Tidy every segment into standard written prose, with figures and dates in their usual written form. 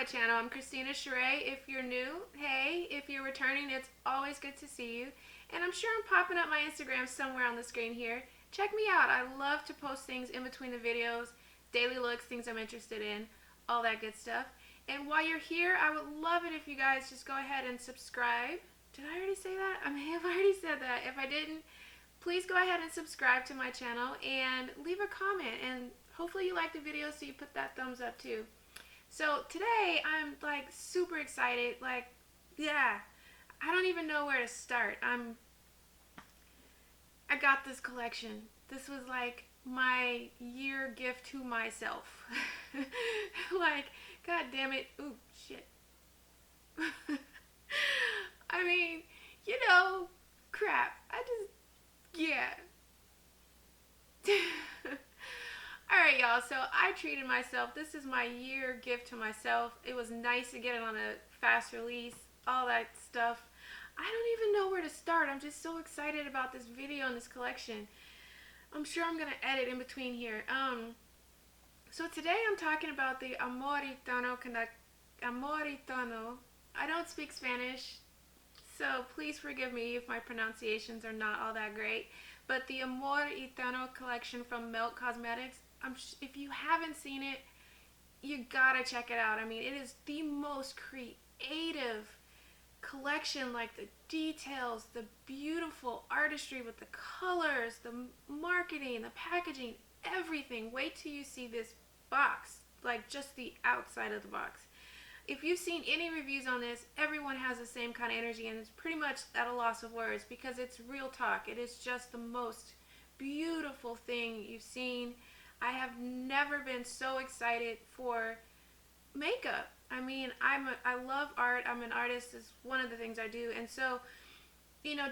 channel. I'm Christina Sheree. If you're new, hey. If you're returning, it's always good to see you. And I'm sure I'm popping up my Instagram somewhere on the screen here. Check me out. I love to post things in between the videos, daily looks, things I'm interested in, all that good stuff. And while you're here, I would love it if you guys just go ahead and subscribe. Did I already say that? I may have already said that. If I didn't, please go ahead and subscribe to my channel and leave a comment. And hopefully you like the video, so you put that thumbs up too. So today I'm like super excited. Like, yeah, I don't even know where to start. I got this collection. This was like my year gift to myself. Like, god damn it. Ooh, shit. I mean, crap. Yeah. Alright, y'all, so I treated myself. This is my year gift to myself. It was nice to get it on a fast release, all that stuff. I don't even know where to start. I'm just so excited about this video and this collection. I'm sure I'm going to edit in between here. So today I'm talking about the Amor Eterno. Amor Eterno. I don't speak Spanish, so please forgive me if my pronunciations are not all that great. But the Amor Eterno collection from Melt Cosmetics, if you haven't seen it, you gotta check it out. I mean, it is the most creative collection. Like the details, the beautiful artistry with the colors, the marketing, the packaging, everything. Wait till you see this box, like just the outside of the box. If you've seen any reviews on this, everyone has the same kind of energy, and it's pretty much at a loss of words because it's real talk. It is just the most beautiful thing you've seen. I have never been so excited for makeup. I mean, I love art. I'm an artist. It's one of the things I do. And so,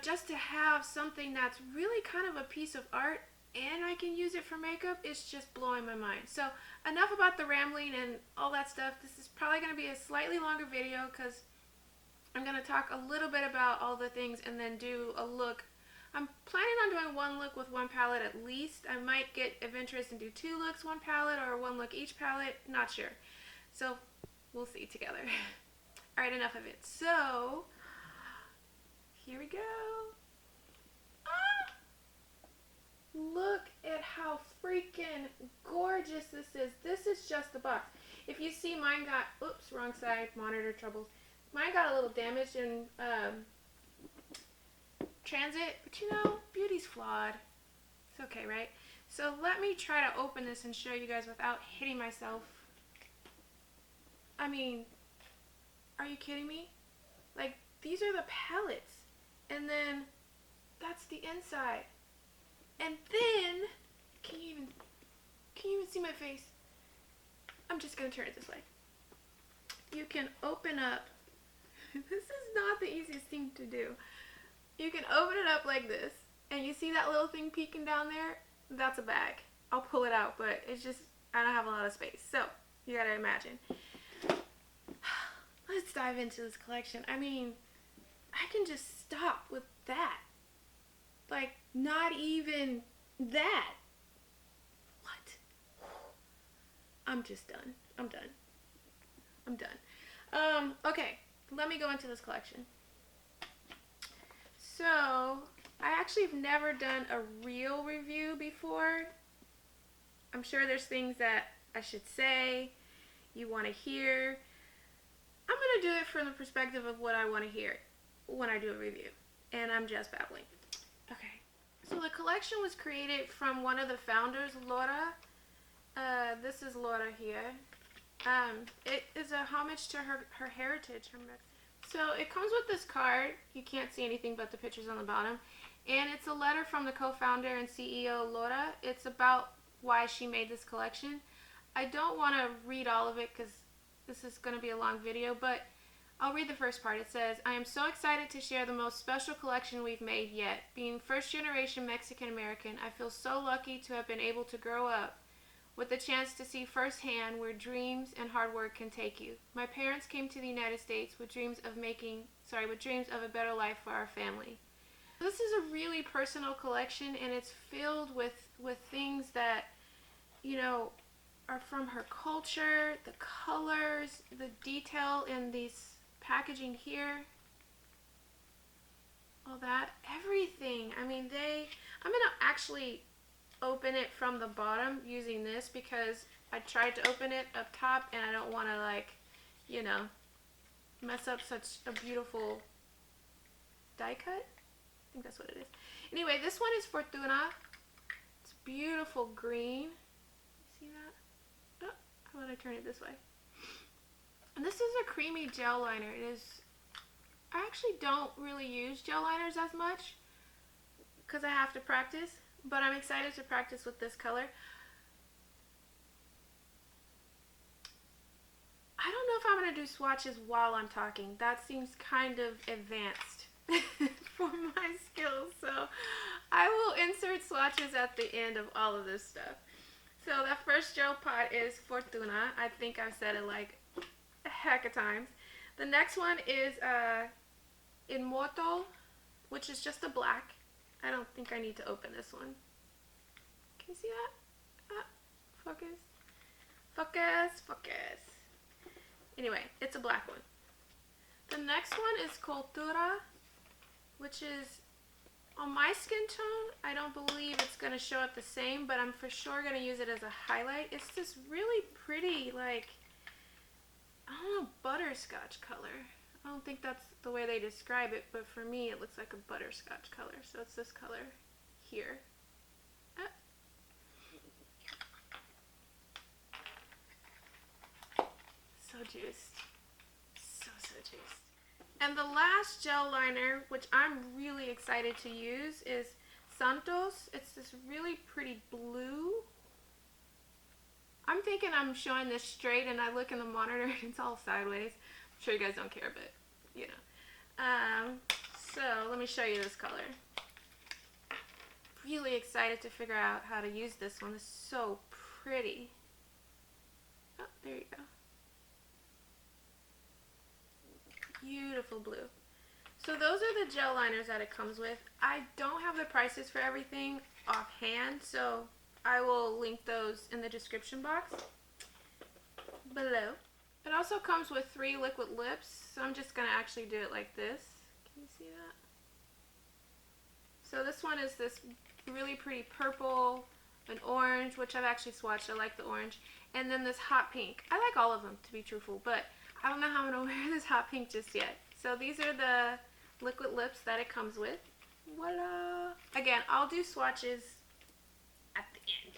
just to have something that's really kind of a piece of art and I can use it for makeup, it's just blowing my mind. So enough about the rambling and all that stuff. This is probably going to be a slightly longer video because I'm going to talk a little bit about all the things and then do a look. I'm planning on doing one look with one palette at least. I might get adventurous and do 2 looks, 1 palette, or 1 look each palette. Not sure. So we'll see together. Alright, enough of it. So, here we go. Look at how freaking gorgeous this is. This is just the box. If you see, mine got, oops, wrong side, monitor troubles. Mine got a little damaged in transit, but beauty's flawed. It's okay, right? So let me try to open this and show you guys without hitting myself. I mean, are you kidding me? Like, these are the palettes, and then that's the inside. And then, can you even see my face? I'm just going to turn it this way. You can open up, this is not the easiest thing to do. You can open it up like this, and you see that little thing peeking down there? That's a bag. I'll pull it out, but it's just, I don't have a lot of space. So, you gotta imagine. Let's dive into this collection. I mean, I can just stop with that. Like, not even that. What? I'm just done. I'm done. Okay, let me go into this collection. So, I actually have never done a real review before. I'm sure there's things that I should say, you want to hear. I'm going to do it from the perspective of what I want to hear when I do a review. And I'm just babbling. Okay, so the collection was created from one of the founders, Laura. This is Laura here. It is a homage to her heritage. So it comes with this card. You can't see anything but the pictures on the bottom. And it's a letter from the co-founder and CEO, Laura. It's about why she made this collection. I don't want to read all of it because this is going to be a long video, but I'll read the first part. It says, I am so excited to share the most special collection we've made yet. Being first generation Mexican American, I feel so lucky to have been able to grow up with the chance to see firsthand where dreams and hard work can take you. My parents came to the United States with dreams of a better life for our family. This is a really personal collection, and it's filled with things that, are from her culture. The colors, the detail in these packaging here, all that, everything. I mean, I'm gonna actually open it from the bottom using this because I tried to open it up top and I don't want to, like, you know, mess up such a beautiful die cut. I think that's what it is. Anyway, this one is Fortuna. It's beautiful green. See that? Oh, how about I turn it this way? And this is a creamy gel liner. I actually don't really use gel liners as much because I have to practice, but I'm excited to practice with this color. I don't know if I'm going to do swatches while I'm talking. That seems kind of advanced for my skills, so I will insert swatches at the end of all of this stuff. So that first gel pot is Fortuna. I think I've said it like a heck of times. The next one is Immortal, which is just a black. I don't think I need to open this one. Can you see that? Focus. Focus, focus. Anyway, it's a black one. The next one is Cultura, which is on my skin tone. I don't believe it's going to show up the same, but I'm for sure going to use it as a highlight. It's this really pretty, like, I don't know, butterscotch color. I don't think that's the way they describe it, but for me it looks like a butterscotch color. So it's this color here. So juiced. So juiced. And the last gel liner, which I'm really excited to use, is Santos. It's this really pretty blue. I'm thinking I'm showing this straight and I look in the monitor and it's all sideways. I'm sure you guys don't care, but you know. So let me show you this color. Really excited to figure out how to use this one. It's so pretty. Oh, there you go. Beautiful blue. So those are the gel liners that it comes with. I don't have the prices for everything offhand, so I will link those in the description box below. It also comes with 3 liquid lips, so I'm just going to actually do it like this. Can you see that? So this one is this really pretty purple, an orange, which I've actually swatched. I like the orange. And then this hot pink. I like all of them, to be truthful, but I don't know how I'm going to wear this hot pink just yet. So these are the liquid lips that it comes with. Voila! Again, I'll do swatches at the end.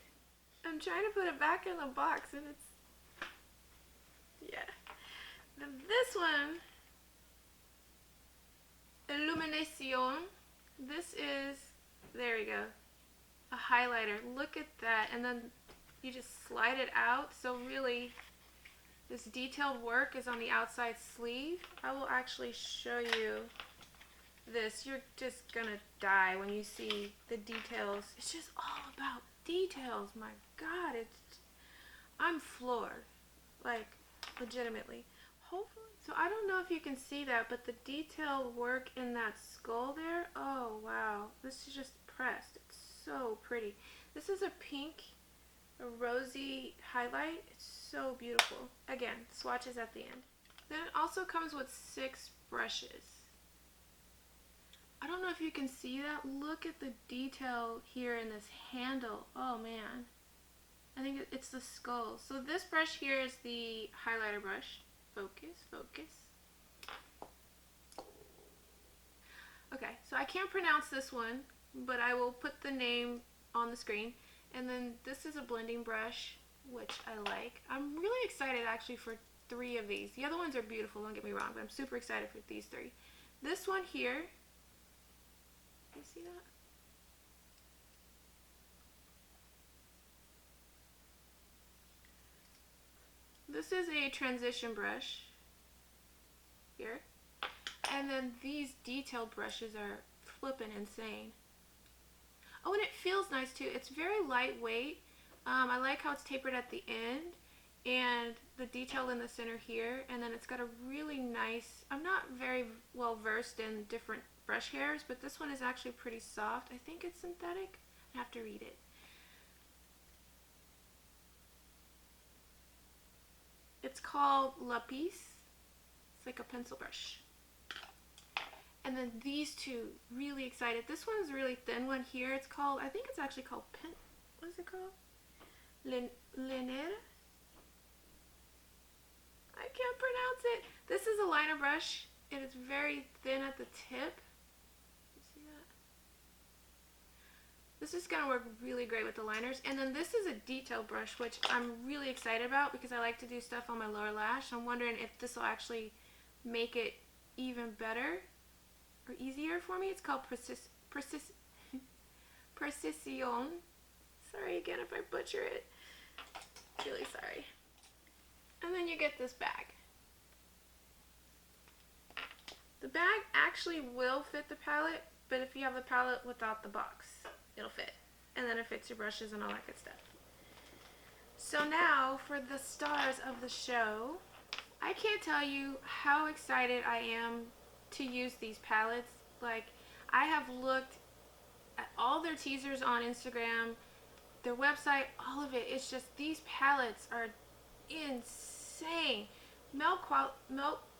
I'm trying to put it back in the box and it's, yeah. Then this one, Illuminación. This is, there we go, a highlighter. Look at that. And then you just slide it out. So really, this detailed work is on the outside sleeve. I will actually show you this. You're just gonna die when you see the details. It's just all about details. My God, I'm floored, like legitimately. Hopefully, so I don't know if you can see that, but the detailed work in that skull there. Oh wow, this is just pressed. It's so pretty. This is a pink, a rosy highlight. It's so beautiful. Again, swatches at the end. Then it also comes with 6 brushes. I don't know if you can see that. Look at the detail here in this handle. Oh man. I think it's the skull. So this brush here is the highlighter brush. Focus, focus. Okay, so I can't pronounce this one, but I will put the name on the screen. And then this is a blending brush, which I like. I'm really excited actually for 3 of these. The other ones are beautiful, don't get me wrong, but I'm super excited for these 3. This one here, you see that? This is a transition brush here. And then these detailed brushes are flippin' insane. Oh, and it feels nice too. It's very lightweight. I like how it's tapered at the end and the detail in the center here. And then it's got a really nice, I'm not very well versed in different brush hairs, but this one is actually pretty soft. I think it's synthetic. I have to read it. It's called Lapis. It's like a pencil brush. And then these two, really excited. This one's a really thin one here. It's called, I think it's actually called what is it called? Liner? I can't pronounce it. This is a liner brush. It is very thin at the tip. You see that? This is going to work really great with the liners. And then this is a detail brush, which I'm really excited about because I like to do stuff on my lower lash. I'm wondering if this will actually make it even better or easier for me. It's called Precision. Sorry again if I butcher it. Really sorry. And then you get this bag. The bag actually will fit the palette, but if you have the palette without the box, it'll fit. And then it fits your brushes and all that good stuff. So now for the stars of the show, I can't tell you how excited I am to use these palettes. Like, I have looked at all their teasers on Instagram, their website, all of it. It's just, these palettes are insane. Milk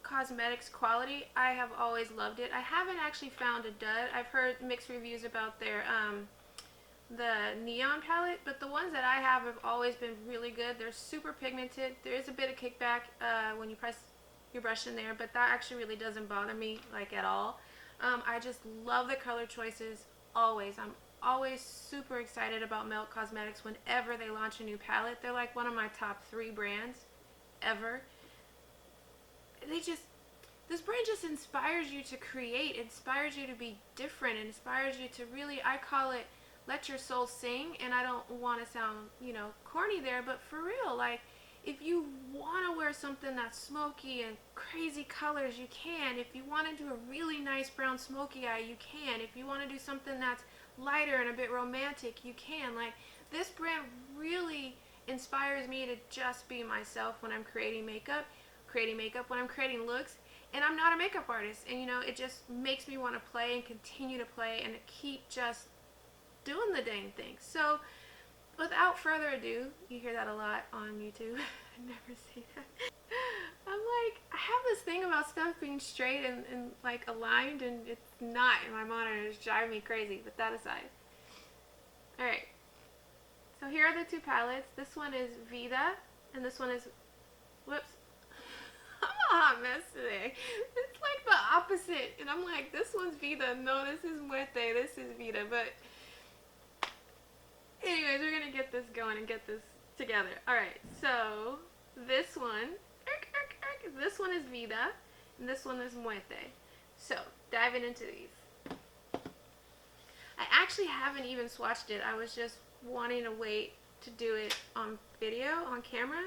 Cosmetics quality, I have always loved it. I haven't actually found a dud. I've heard mixed reviews about their the neon palette, but the ones that I have always been really good. They're super pigmented. There is a bit of kickback when you press your brush in there, but that actually really doesn't bother me like at all. I just love the color choices always. I'm always super excited about Milk Cosmetics whenever they launch a new palette. They're like one of my top 3 brands ever. This brand just inspires you to create, inspires you to be different, inspires you to really, I call it, let your soul sing. And I don't want to sound, corny there, but for real, like, if you want to wear something that's smoky and crazy colors, you can. If you want to do a really nice brown smoky eye, you can. If you want to do something that's lighter and a bit romantic, you can. Like, this brand really inspires me to just be myself when I'm creating makeup when I'm creating looks. And I'm not a makeup artist, and it just makes me want to play and continue to play and to keep just doing the dang thing. So without further ado, you hear that a lot on YouTube. I never say that. I'm like, I have this thing about stuff being straight and like aligned, and it's not in my monitor. It's driving me crazy. But that aside, alright, so here are the two palettes. This one is Vida, and this one is, whoops, I'm a hot mess today. It's like the opposite. And I'm like, this one's Vida. No, this is Muerte. This is Vida. But anyways, we're going to get this going and get this together. Alright, so this one is Vida. And this one is Muerte. So, diving into these. I actually haven't even swatched it. I was just wanting to wait to do it on video, on camera.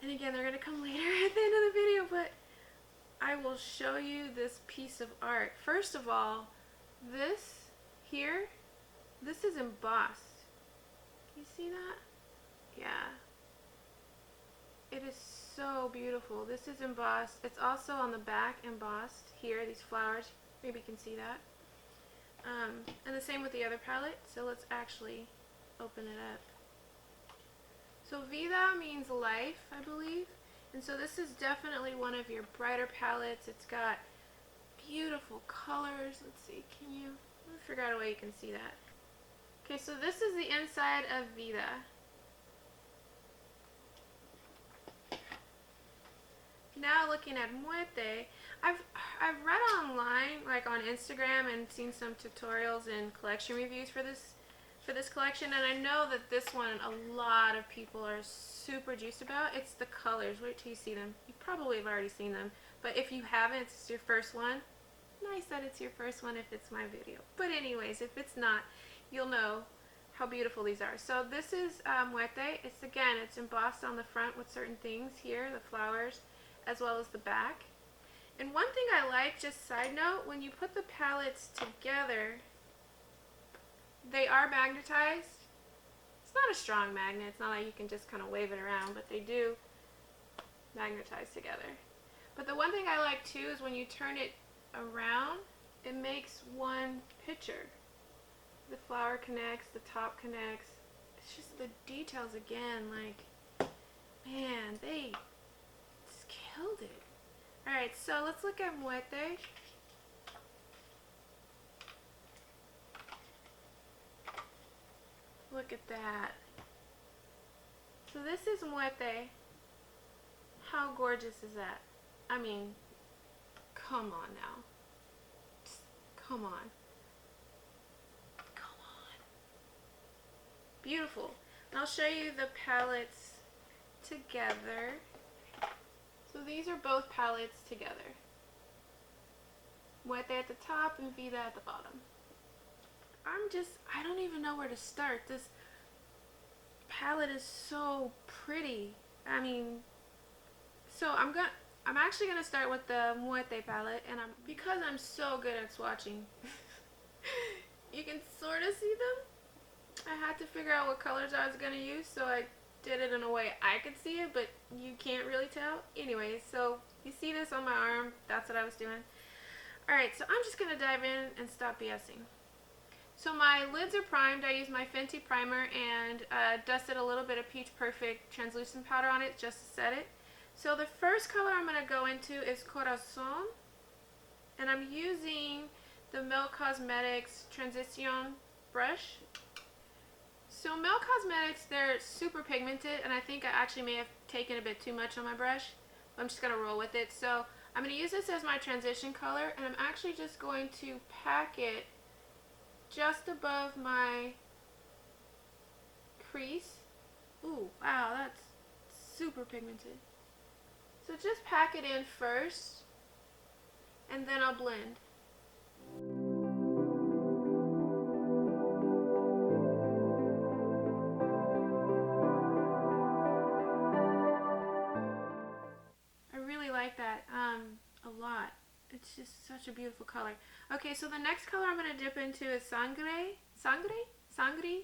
And again, they're going to come later at the end of the video, but I will show you this piece of art. First of all, this here, this is embossed. Can you see that? Yeah. It is so beautiful. This is embossed. It's also on the back embossed here, these flowers. Maybe you can see that. And the same with the other palette. So let's actually open it up. So Vida means life, I believe. And so this is definitely one of your brighter palettes. It's got beautiful colors. Let's see, let me figure out a way you can see that. Okay, so this is the inside of Vida. Now looking at Muerte, I've read online, like on Instagram, and seen some tutorials and collection reviews for this collection, and I know that this one a lot of people are super juiced about. It's the colors. Wait till you see them. You probably have already seen them, but if you haven't, it's your first one. Nice that it's your first one if it's my video. But anyways, if it's not, you'll know how beautiful these are. So this is Muerte. It's embossed on the front with certain things here, the flowers, as well as the back. And one thing I like, just side note, when you put the palettes together, they are magnetized. It's not a strong magnet. It's not like you can just kind of wave it around, but they do magnetize together. But the one thing I like too is when you turn it around, it makes one picture. The flower connects, the top connects. It's just the details again, like, Man, they just killed it. Alright, so let's look at Muerte. Look at that. So this is Muerte. How gorgeous is that? I mean, come on now. Just come on. Come on. Beautiful. And I'll show you the palettes together. So these are both palettes together. Muerte at the top and Vida at the bottom. I don't even know where to start. This palette is so pretty. I mean, so I'm actually gonna start with the Muerte palette, and because I'm so good at swatching, you can sort of see them. I had to figure out what colors I was gonna use, so I did it in a way I could see it, but you can't really tell. Anyways, so you see this on my arm, that's what I was doing. Alright, so I'm just gonna dive in and stop BSing. So my lids are primed. I used my Fenty primer and dusted a little bit of Peach Perfect translucent powder on it just to set it. So the first color I'm going to go into is Corazon, and I'm using the Melt Cosmetics Transition brush. So Melt Cosmetics, they're super pigmented, and I think I actually may have taken a bit too much on my brush. I'm just going to roll with it. So I'm going to use this as my transition color, and I'm actually just going to pack it just above my crease. Ooh, wow, that's super pigmented. So just pack it in first, and then I'll blend. I really like that a lot. It's just such a beautiful color. Okay, so the next color I'm going to dip into is Sangre. Sangre? Sangre?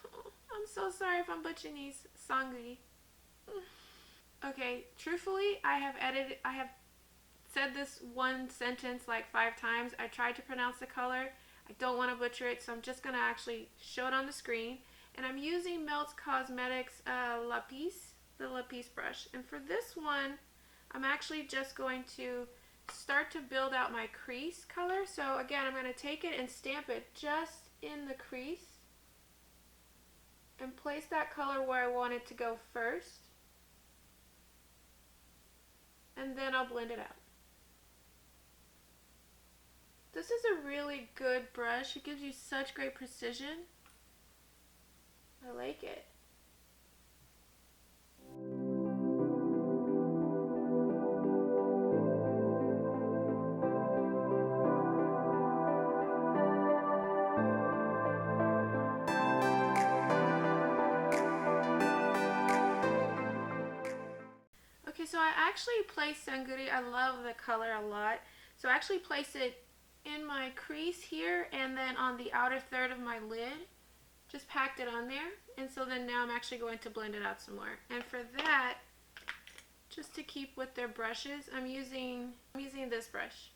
I'm so sorry if I'm butchering these. Sangre. Okay, truthfully, I have said this one sentence like 5 times. I tried to pronounce the color. I don't want to butcher it, so I'm just going to actually show it on the screen. And I'm using Melts Cosmetics Lapis, the Lapis brush. And for this one, I'm actually just going to start to build out my crease color. So again, I'm going to take it and stamp it just in the crease and place that color where I want it to go first. And then I'll blend it out. This is a really good brush. It gives you such great precision. I like it. Okay, so I actually place Sangre. I love the color a lot. So I actually place it in my crease here and then on the outer third of my lid. Just packed it on there. And so then now I'm actually going to blend it out some more. And for that, just to keep with their brushes, I'm using this brush.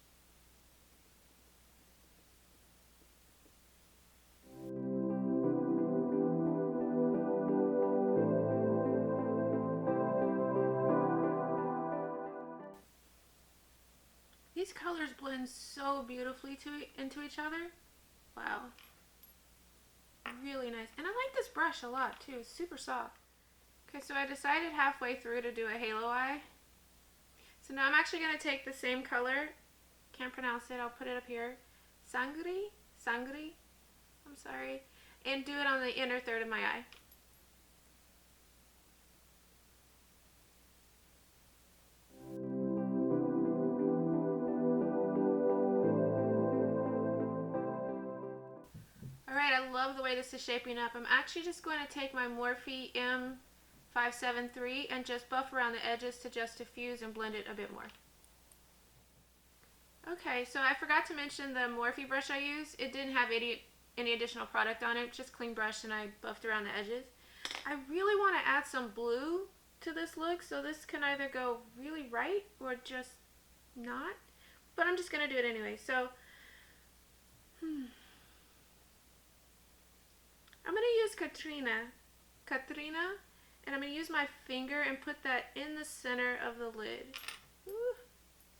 These colors blend so beautifully into each other. Wow. Really nice. And I like this brush a lot too. It's super soft. Okay, so I decided halfway through to do a halo eye. So now I'm actually going to take the same color. Can't pronounce it. I'll put it up here. Sangre? Sangre? I'm sorry. And do it on the inner third of my eye. Alright, I love the way this is shaping up. I'm actually just going to take my Morphe M573 and just buff around the edges to just diffuse and blend it a bit more. Okay, so I forgot to mention the Morphe brush I used. It didn't have any additional product on it, just clean brush, and I buffed around the edges. I really want to add some blue to this look, so this can either go really right or just not, but I'm just going to do it anyway. So, I'm going to use Katrina, And I'm going to use my finger and put that in the center of the lid. Ooh,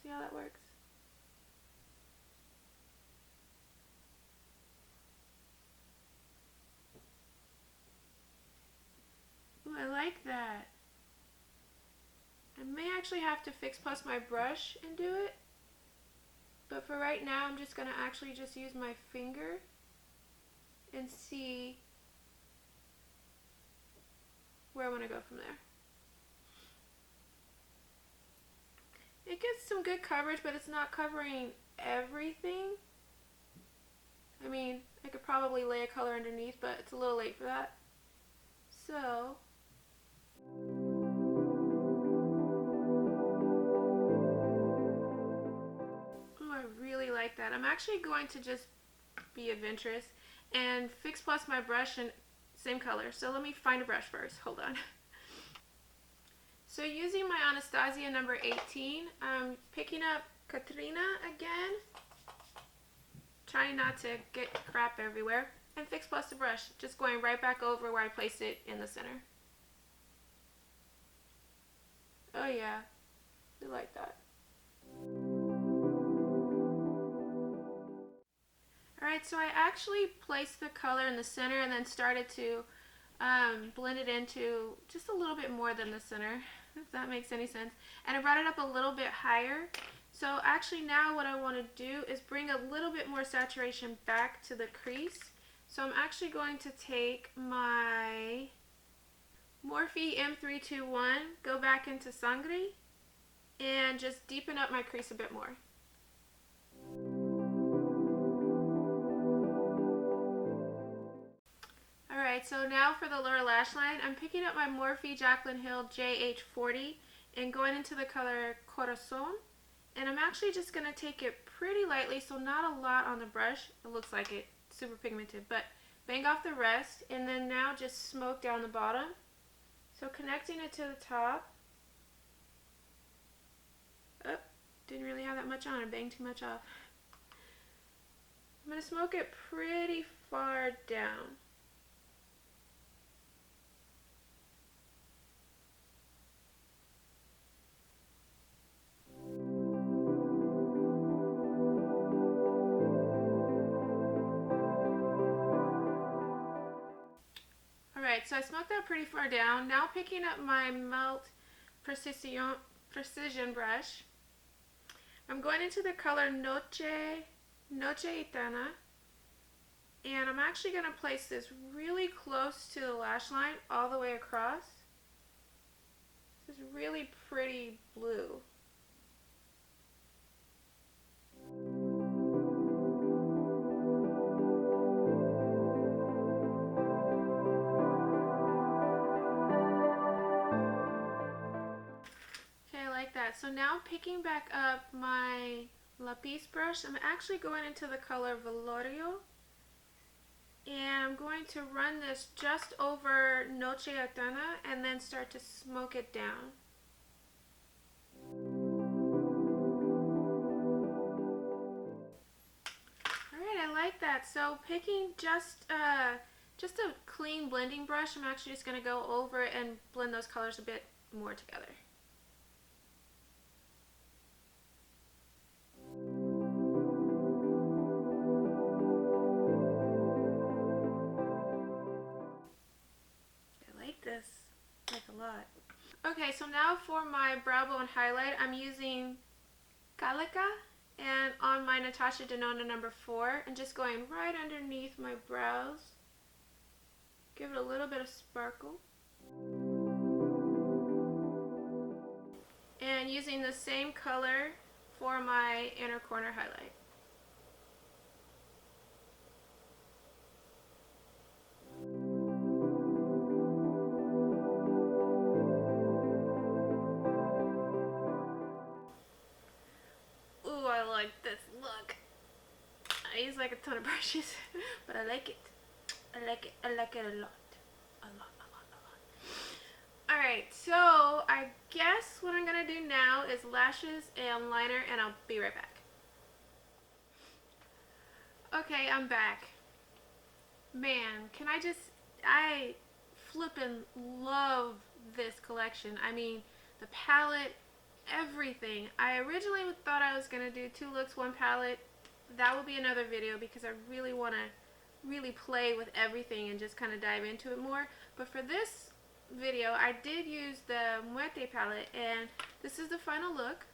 see how that works? Ooh, I like that. I may actually have to fix plus my brush and do it. But for right now, I'm just going to actually just use my finger and see where I want to go from there. It gets some good coverage, but it's not covering everything. I mean, I could probably lay a color underneath, but it's a little late for that. So, ooh, I really like that. I'm actually going to just be adventurous and fix plus my brush and same color. So let me find a brush first. Hold on. So using my Anastasia number 18, I'm picking up Katrina again, trying not to get crap everywhere, and fix plus the brush, just going right back over where I placed it in the center. Oh yeah, I like that. Alright, so I actually placed the color in the center and then started to blend it into just a little bit more than the center, if that makes any sense. And I brought it up a little bit higher. So actually now what I want to do is bring a little bit more saturation back to the crease. So I'm actually going to take my Morphe M321, go back into Sangre, and just deepen up my crease a bit more. Alright, so now for the lower lash line, I'm picking up my Morphe Jaclyn Hill JH40 and going into the color Corazon. And I'm actually just going to take it pretty lightly, so not a lot on the brush. It looks like it, super pigmented, but bang off the rest, and then now just smoke down the bottom. So connecting it to the top. Oh, didn't really have that much on, I banged too much off. I'm going to smoke it pretty far down. Alright, so I smoked that pretty far down. Now picking up my Melt Precision brush. I'm going into the color Noche Eterna. And I'm actually going to place this really close to the lash line all the way across. This is really pretty blue. Okay, I like that. So now picking back up my lapis brush, I'm actually going into the color Velorio. And I'm going to run this just over Noche Eterna and then start to smoke it down. Alright, I like that. So picking just a clean blending brush, I'm actually just going to go over it and blend those colors a bit more together. I like this. I like a lot. Okay, so now for my brow bone highlight, I'm using Calica and on my Natasha Denona number 4 and just going right underneath my brows. Give it a little bit of sparkle. And using the same color for my inner corner highlight. Ooh, I like this look. I use like a ton of brushes, but I like it. I like it. I like it a lot. A lot, a lot, a lot. Alright, so I guess what I'm going to do now is lashes and liner, and I'll be right back. Okay, I'm back. Man, can I flippin' love this collection. I mean, the palette, everything. I originally thought I was going to do 2 looks, 1 palette. That will be another video because I really want to really play with everything and just kind of dive into it more. But for this video, I did use the Muerte palette, and this is the final look.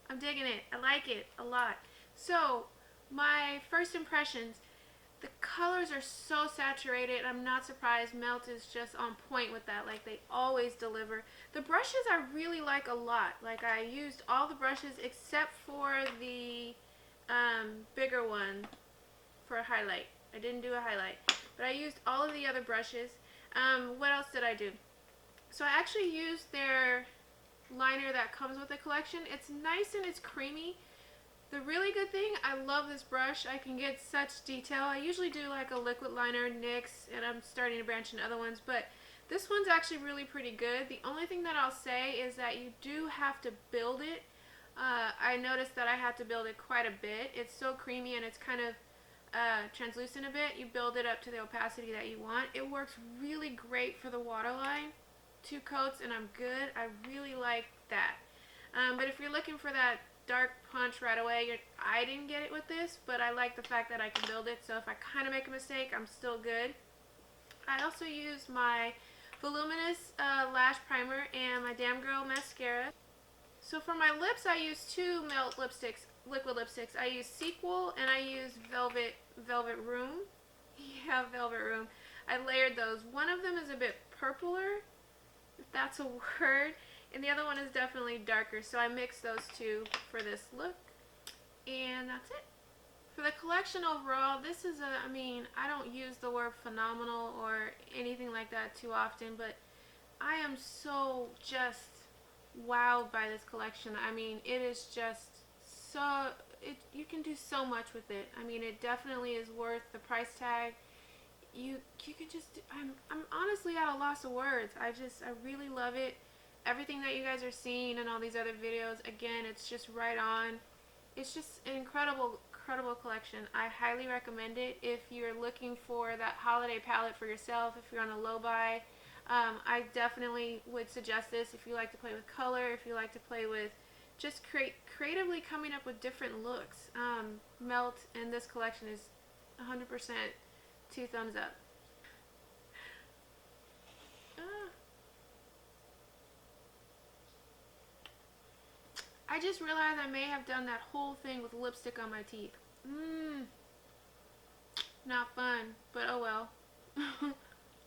I'm digging it. I like it a lot. So, my first impressions, the colors are so saturated. I'm not surprised. Melt is just on point with that. Like, they always deliver. The brushes I really like a lot. Like, I used all the brushes except for the bigger one for a highlight. I didn't do a highlight, but I used all of the other brushes. What else did I do? So I actually used their liner that comes with the collection. It's nice and it's creamy. The really good thing, I love this brush. I can get such detail. I usually do like a liquid liner, NYX, and I'm starting to branch into other ones, but this one's actually really pretty good. The only thing that I'll say is that you do have to build it. I noticed that I had to build it quite a bit. It's so creamy and it's kind of translucent a bit. You build it up to the opacity that you want. It works really great for the waterline. 2 coats and I'm good. I really like that. But if you're looking for that dark punch right away, I didn't get it with this, but I like the fact that I can build it, so if I kind of make a mistake, I'm still good. I also used my Voluminous Lash Primer and my Damn Girl Mascara. So for my lips, I used 2 Melt lipsticks, liquid lipsticks. I used Sequel and I used Velvet Room. Yeah, Velvet Room. I layered those. One of them is a bit purpler, if that's a word, and the other one is definitely darker, so I mixed those 2 for this look, and that's it. For the collection overall, this is I mean, I don't use the word phenomenal or anything like that too often, but I am so just wowed by this collection. I mean, it is just so, you can do so much with it. I mean, it definitely is worth the price tag. You can just, I'm honestly at a loss of words. I really love it. Everything that you guys are seeing and all these other videos, again, it's just right on. It's just an incredible collection. I highly recommend it if you're looking for that holiday palette for yourself, if you're on a low buy. I definitely would suggest this if you like to play with color, if you like to play with just creatively coming up with different looks. Melt in this collection is 100% 2 thumbs up. I just realized I may have done that whole thing with lipstick on my teeth. Not fun, but oh well.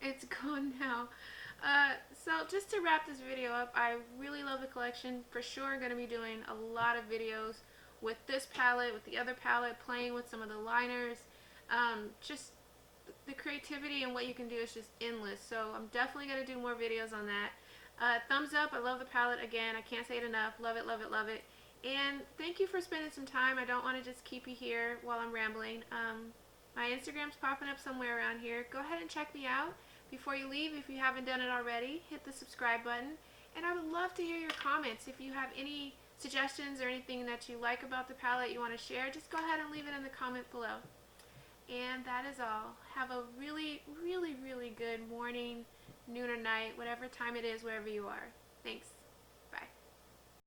It's gone now. So just to wrap this video up, I really love the collection. For sure I'm going to be doing a lot of videos with this palette, with the other palette, playing with some of the liners. Just the creativity and what you can do is just endless. So I'm definitely going to do more videos on that. Thumbs up. I love the palette. Again, I can't say it enough. Love it, love it, love it. And thank you for spending some time. I don't want to just keep you here while I'm rambling. My Instagram's popping up somewhere around here. Go ahead and check me out. Before you leave, if you haven't done it already, hit the subscribe button. And I would love to hear your comments. If you have any suggestions or anything that you like about the palette you want to share, just go ahead and leave it in the comment below. And that is all. Have a really, really, really good morning, noon, or night, whatever time it is, wherever you are. Thanks.